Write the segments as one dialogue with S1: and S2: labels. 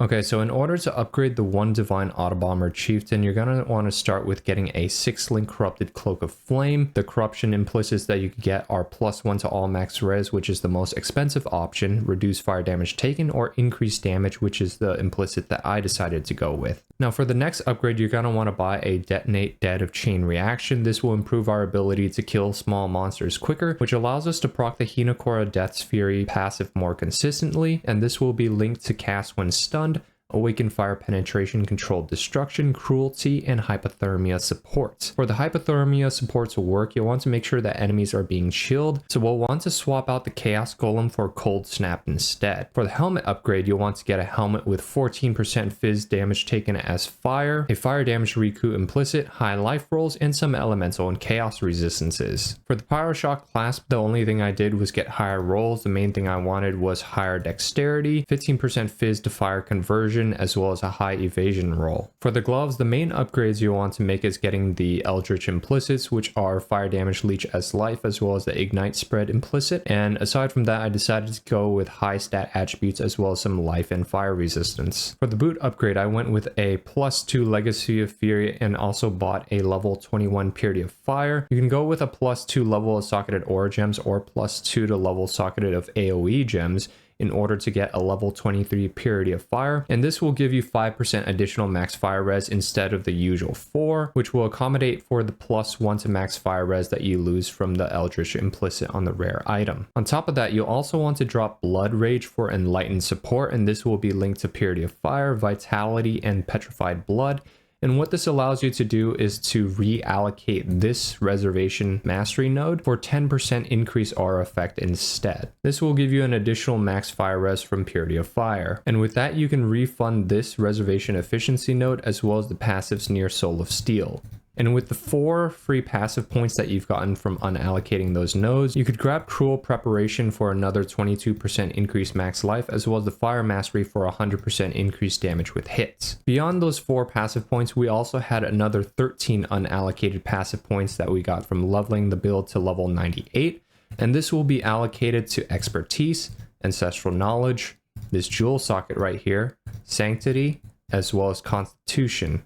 S1: Okay, so in order to upgrade the 1 Divine Autobomber Chieftain, you're going to want to start with getting a 6-link Corrupted Cloak of Flame. The corruption implicits that you can get are +1 to all max res, which is the most expensive option, reduce fire damage taken, or increase damage, which is the implicit that I decided to go with. Now for the next upgrade, you're going to want to buy a Detonate Dead of Chain Reaction. This will improve our ability to kill small monsters quicker, which allows us to proc the Hinekora Death's Fury passive more consistently, and this will be linked to cast when stunned, Awaken Fire Penetration, Controlled Destruction, Cruelty, and Hypothermia supports. For the Hypothermia support to work, you'll want to make sure that enemies are being chilled, so we'll want to swap out the Chaos Golem for Cold Snap instead. For the helmet upgrade, you'll want to get a helmet with 14% Phys damage taken as fire, a fire damage recoup implicit, high life rolls, and some elemental and chaos resistances. For the Pyroshock Clasp, the only thing I did was get higher rolls. The main thing I wanted was higher dexterity, 15% Phys to fire conversion, as well as a high evasion roll. For the gloves, the main upgrades you'll want to make is getting the Eldritch implicits, which are fire damage, leech as life, as well as the ignite spread implicit. And aside from that, I decided to go with high stat attributes as well as some life and fire resistance. For the boot upgrade, I went with a +2 Legacy of Fury and also bought a level 21 Purity of Fire. You can go with a +2 level of socketed aura gems or +2 to level socketed of AoE gems in order to get a level 23 Purity of Fire, and this will give you 5% additional max fire res instead of the usual 4, which will accommodate for the +1 to max fire res that you lose from the Eldritch implicit on the rare item. On top of that, you'll also want to drop Blood Rage for Enlighten support, and this will be linked to Purity of Fire, Vitality, and Petrified Blood. And what this allows you to do is to reallocate this reservation mastery node for 10% increase aura effect instead. This will give you an additional max fire res from Purity of Fire. And with that, you can refund this reservation efficiency node as well as the passives near Soul of Steel. And with the 4 free passive points that you've gotten from unallocating those nodes, you could grab Cruel Preparation for another 22% increased max life, as well as the Fire Mastery for 100% increased damage with hits. Beyond those 4 passive points, we also had another 13 unallocated passive points that we got from leveling the build to level 98, and this will be allocated to Expertise, Ancestral Knowledge, this Jewel socket right here, Sanctity, as well as Constitution.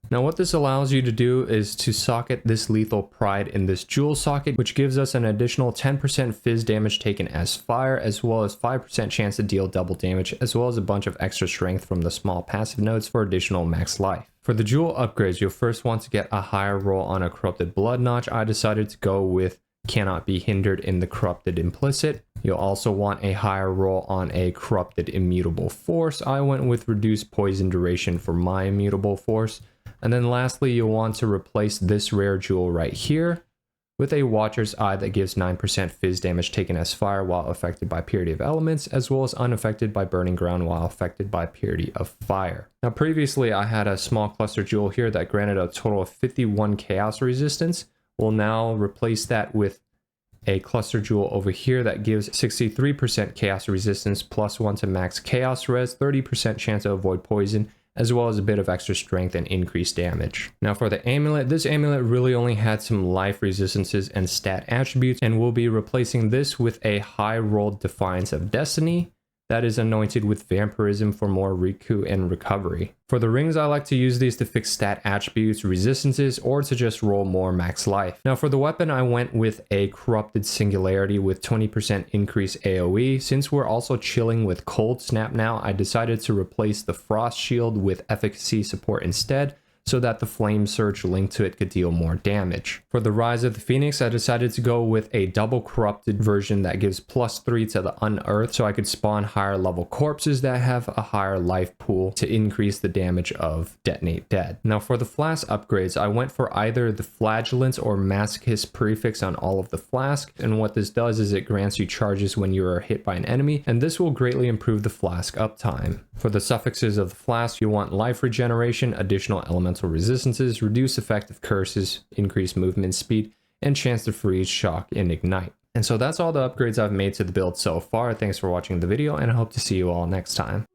S1: Now what this allows you to do is to socket this Lethal Pride in this Jewel socket, which gives us an additional 10% Phys damage taken as fire, as well as 5% chance to deal double damage, as well as a bunch of extra strength from the small passive nodes for additional max life. For the Jewel upgrades, you'll first want to get a higher roll on a Corrupted Blood Notch. I decided to go with Cannot Be Hindered in the Corrupted Implicit. You'll also want a higher roll on a Corrupted Immutable Force. I went with Reduced Poison Duration for my Immutable Force. And then lastly, you'll want to replace this rare jewel right here with a Watcher's Eye that gives 9% Phys damage taken as fire while affected by Purity of Elements, as well as unaffected by Burning Ground while affected by Purity of Fire. Now previously I had a small cluster jewel here that granted a total of 51 chaos resistance. We'll now replace that with a cluster jewel over here that gives 63% chaos resistance, +1 to max chaos res, 30% chance to avoid poison, as well as a bit of extra strength and increased damage. Now for the amulet, this amulet really only had some life resistances and stat attributes, and we'll be replacing this with a high rolled Defiance of Destiny that is anointed with Vampirism for more recoup and recovery. For the rings, I like to use these to fix stat attributes, resistances, or to just roll more max life. Now for the weapon, I went with a Corrupted Singularity with 20% increase AoE. Since we're also chilling with Cold Snap now, I decided to replace the Frost Shield with efficacy support instead, so that the Flame Surge linked to it could deal more damage. For the Rise of the Phoenix, I decided to go with a double corrupted version that gives +3 to the Unearth, so I could spawn higher level corpses that have a higher life pool to increase the damage of Detonate Dead. Now for the Flask upgrades, I went for either the Flagellance or Masochist prefix on all of the flasks, and what this does is it grants you charges when you are hit by an enemy, and this will greatly improve the flask uptime. For the suffixes of the flask, you want life regeneration, additional elemental resistances, reduce effective curses, increase movement speed, and chance to freeze, shock, and ignite. And so that's all the upgrades I've made to the build so far. Thanks for watching the video, and I hope to see you all next time.